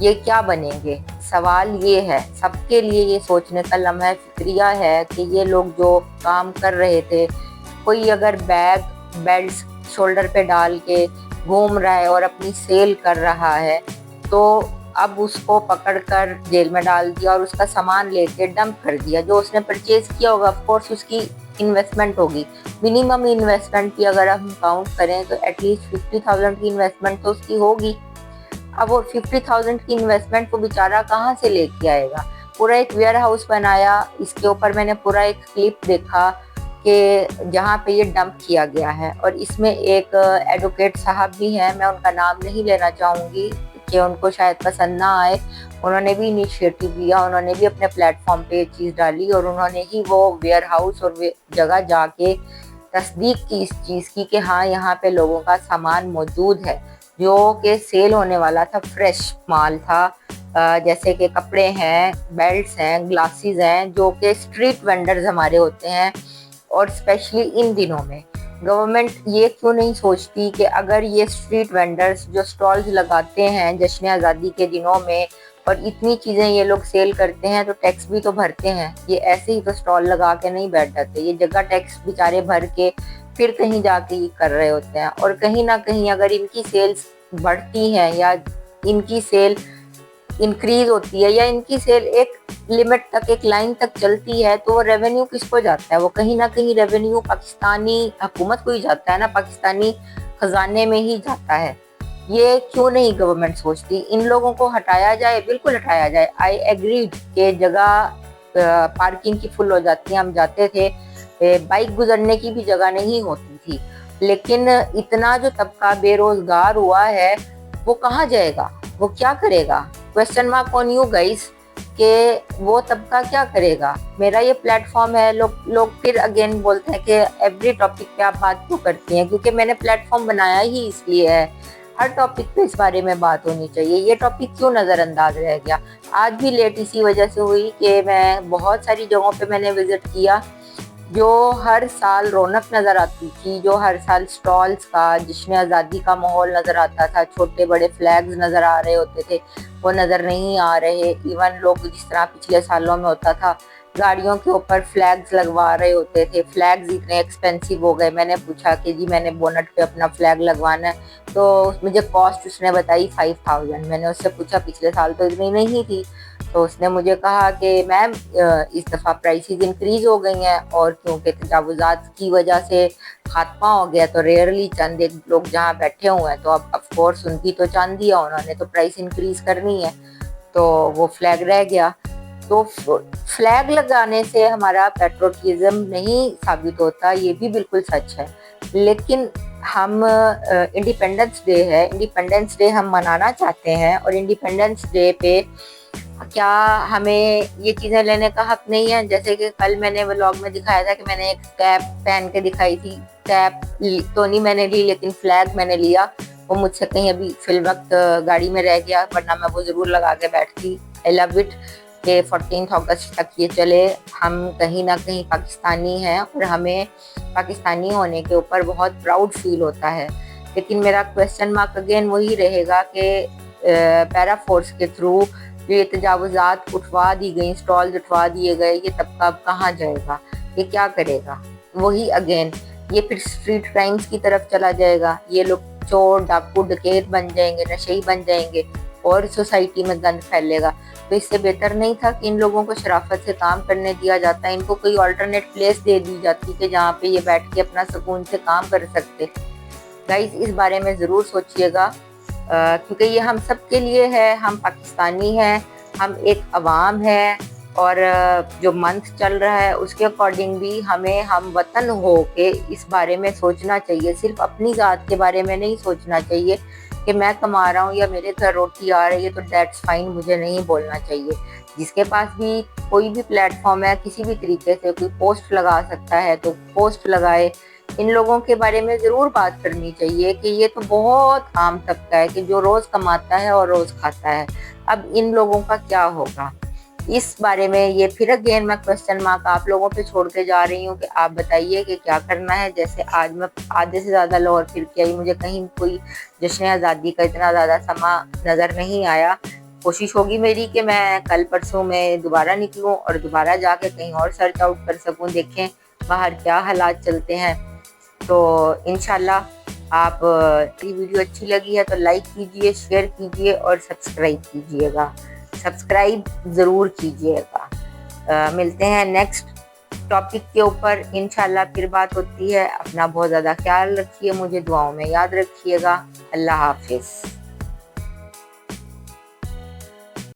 یہ کیا بنیں گے؟ سوال یہ ہے، سب کے لیے یہ سوچنے کا لمحہ فکریہ ہے کہ یہ لوگ جو کام کر رہے تھے، کوئی اگر بیگ بیلٹس شولڈر پہ ڈال کے گھوم رہا ہے اور اپنی سیل کر رہا ہے، تو اب اس کو پکڑ کر جیل میں ڈال دیا اور اس کا سامان لے کے ڈمپ کر دیا۔ جو اس نے پرچیز کیا ہوگا آف کورس اس کی انویسٹمنٹ ہوگی، منیمم انویسٹمنٹ کی اگر ہم کاؤنٹ کریں تو ایٹ لیسٹ 50,000 کی انویسٹمنٹ تو اس کی ہوگی۔ اب وہ 50,000 کی انویسٹمنٹ کو بیچارہ کہاں سے لے کے آئے گا؟ پورا ایک ویئر ہاؤس بنایا، اس کے اوپر میں نے پورا ایک کلپ دیکھا کہ جہاں پہ یہ ڈمپ کیا گیا ہے، اور اس میں ایک ایڈوکیٹ صاحب بھی ہیں، میں ان کا نام نہیں لینا چاہوں گی کہ ان کو شاید پسند نہ آئے، انہوں نے بھی انیشیٹو لیا، انہوں نے بھی اپنے پلیٹ فارم پہ یہ چیز ڈالی، اور انہوں نے ہی وہ ویئر ہاؤس اور جگہ جا کے تصدیق کی اس چیز کی کہ ہاں یہاں پہ لوگوں کا سامان موجود ہے جو کہ سیل ہونے والا تھا، فریش مال تھا، جیسے کہ کپڑے ہیں، بیلٹس ہیں، گلاسز ہیں، جو کہ اسٹریٹ وینڈرز ہمارے ہوتے ہیں۔ اور اسپیشلی ان دنوں میں گورنمنٹ یہ کیوں نہیں سوچتی کہ اگر یہ اسٹریٹ وینڈرز جو اسٹالز لگاتے ہیں جشن آزادی کے دنوں میں، اور اتنی چیزیں یہ لوگ سیل کرتے ہیں تو ٹیکس بھی تو بھرتے ہیں، یہ ایسے ہی تو اسٹال لگا کے نہیں بیٹھ جاتے، یہ جگہ ٹیکس بیچارے بھر کے پھر کہیں جا کے یہ کر رہے ہوتے ہیں۔ اور کہیں نہ کہیں اگر ان کی سیلز بڑھتی ہیں یا ان کی سیل انکریز ہوتی ہے یا ان کی سیل ایک لمٹ تک، ایک لائن تک چلتی ہے، تو وہ ریونیو کس کو جاتا ہے؟ وہ کہیں نہ کہیں ریونیو پاکستانی حکومت کو ہی جاتا ہے نا، پاکستانی خزانے میں ہی جاتا ہے۔ یہ کیوں نہیں گورنمنٹ سوچتی؟ ان لوگوں کو ہٹایا جائے، بالکل ہٹایا جائے۔ آئی ایگری کہ جگہ پارکنگ کی فل ہو جاتی ہے، ہم جاتے تھے بائک گزرنے کی بھی جگہ نہیں ہوتی تھی، لیکن اتنا جو طبقہ بے روزگار ہوا ہے وہ کہاں جائے گا؟ وہ کیا کرے گا؟ Question mark on you guys کہ وہ طبقہ کیا کرے گا؟ میرا یہ پلیٹ فارم ہے، لوگ پھر اگین بولتے ہیں کہ ایوری ٹاپک پہ آپ بات کیوں کرتی ہیں؟ کیونکہ میں نے پلیٹ فارم بنایا ہی اس لیے ہے، ہر ٹاپک پہ اس بارے میں بات ہونی چاہیے۔ یہ ٹاپک کیوں نظر انداز رہ گیا؟ آج بھی لیٹ اسی وجہ سے ہوئی کہ میں بہت ساری جگہوں پہ میں نے وزٹ کیا جو ہر سال رونق نظر آتی تھی، جو ہر سال سٹالز کا، جشن آزادی کا ماحول نظر آتا تھا، چھوٹے بڑے فلیگز نظر آ رہے ہوتے تھے، وہ نظر نہیں آ رہے۔ ایون لوگ جس طرح پچھلے سالوں میں ہوتا تھا گاڑیوں کے اوپر فلیگز لگوا رہے ہوتے تھے، فلیگز اتنے ایکسپینسیو ہو گئے۔ میں نے پوچھا کہ جی میں نے بونٹ پہ اپنا فلیگ لگوانا ہے تو مجھے کاسٹ اس نے بتائی 5,000۔ میں نے اس سے پوچھا پچھلے سال تو اتنی نہیں تھی، تو اس نے مجھے کہا کہ میم اس دفعہ پرائسز انکریز ہو گئی ہیں، اور کیونکہ تجاوزات کی وجہ سے خاتمہ ہو گیا تو ریئرلی چند ایک لوگ جہاں بیٹھے ہوئے ہیں تو اب آف کورس ان کی تو چاند دیا، انہوں نے تو پرائس انکریز کرنی ہے، تو وہ فلیگ رہ گیا۔ تو فلیگ لگانے سے ہمارا پیٹروٹیزم نہیں ثابت ہوتا، یہ بھی بالکل سچ ہے، لیکن ہم انڈیپینڈنس ڈے ہے، انڈیپینڈنس ڈے ہم منانا چاہتے ہیں، اور انڈیپینڈنس ڈے پہ کیا ہمیں یہ چیزیں لینے کا حق نہیں ہے؟ جیسے کہ کل میں نے ولاگ میں دکھایا تھا کہ میں نے ایک کیپ پہن کے دکھائی تھی، کیپ تو نہیں میں نے لی لیکن فلیگ میں نے لیا، وہ مجھ سے کہیں ابھی فی الوقت گاڑی میں رہ گیا، ورنہ میں وہ ضرور لگا کے بیٹھتی۔ آئی لو اٹ کہ 14 اگست تک یہ چلے، ہم کہیں نہ کہیں پاکستانی ہیں اور ہمیں پاکستانی ہونے کے اوپر بہت پراؤڈ فیل ہوتا ہے۔ لیکن میرا کویسچن مارک اگین وہی رہے گا کہ پیرا فورس کے تھرو یہ تجاوزات اٹھوا دی گئی، سٹالز اٹھوا دیے گئے، یہ طبقہ اب کہاں جائے گا؟ یہ کیا کرے گا؟ وہی اگین یہ پھر اسٹریٹ کرائمز کی طرف چلا جائے گا، یہ لوگ چور ڈاکو ڈکیت بن جائیں گے، نشئی بن جائیں گے، اور سوسائٹی میں گند پھیلے گا۔ تو اس سے بہتر نہیں تھا کہ ان لوگوں کو شرافت سے کام کرنے دیا جاتا، ان کو کوئی آلٹرنیٹ پلیس دے دی جاتی کہ جہاں پہ یہ بیٹھ کے اپنا سکون سے کام کر سکتے۔ گائز اس بارے میں ضرور سوچئے گا، کیونکہ یہ ہم سب کے لیے ہے، ہم پاکستانی ہیں، ہم ایک عوام ہے، اور جو منتھ چل رہا ہے اس کے اکارڈنگ بھی ہمیں ہم وطن ہو کے اس بارے میں سوچنا چاہیے، صرف اپنی ذات کے بارے میں نہیں سوچنا چاہیے کہ میں کما رہا ہوں یا میرے گھر روٹی آ رہی ہے تو دیٹس فائن، مجھے نہیں بولنا چاہیے۔ جس کے پاس بھی کوئی بھی پلیٹ فارم ہے، کسی بھی طریقے سے کوئی پوسٹ لگا سکتا ہے تو پوسٹ لگائے۔ ان لوگوں کے بارے میں ضرور بات کرنی چاہیے کہ یہ تو بہت عام طبقہ ہے کہ جو روز کماتا ہے اور روز کھاتا ہے، اب ان لوگوں کا کیا ہوگا؟ اس بارے میں یہ پھر اگین میں کوسچن مارک آپ لوگوں پہ چھوڑ کے جا رہی ہوں کہ آپ بتائیے کہ کیا کرنا ہے۔ جیسے آج میں آدھے سے زیادہ لاہور پھر کے آئی، مجھے کہیں کوئی جشن آزادی کا اتنا زیادہ سما نظر نہیں آیا، کوشش ہوگی میری کہ میں کل پرسوں میں دوبارہ نکلوں اور دوبارہ جا کے کہیں اور سرچ آؤٹ کر سکوں، دیکھیں باہر کیا حالات چلتے ہیں۔ تو انشاءاللہ آپ یہ ویڈیو اچھی لگی ہے تو لائک کیجئے، شیئر کیجئے اور سبسکرائب کیجئے گا، سبسکرائب ضرور کیجئے گا۔ ملتے ہیں نیکسٹ ٹاپک کے اوپر انشاءاللہ، پھر بات ہوتی ہے۔ اپنا بہت زیادہ خیال رکھیے، مجھے دعاؤں میں یاد رکھیے گا۔ اللہ حافظ۔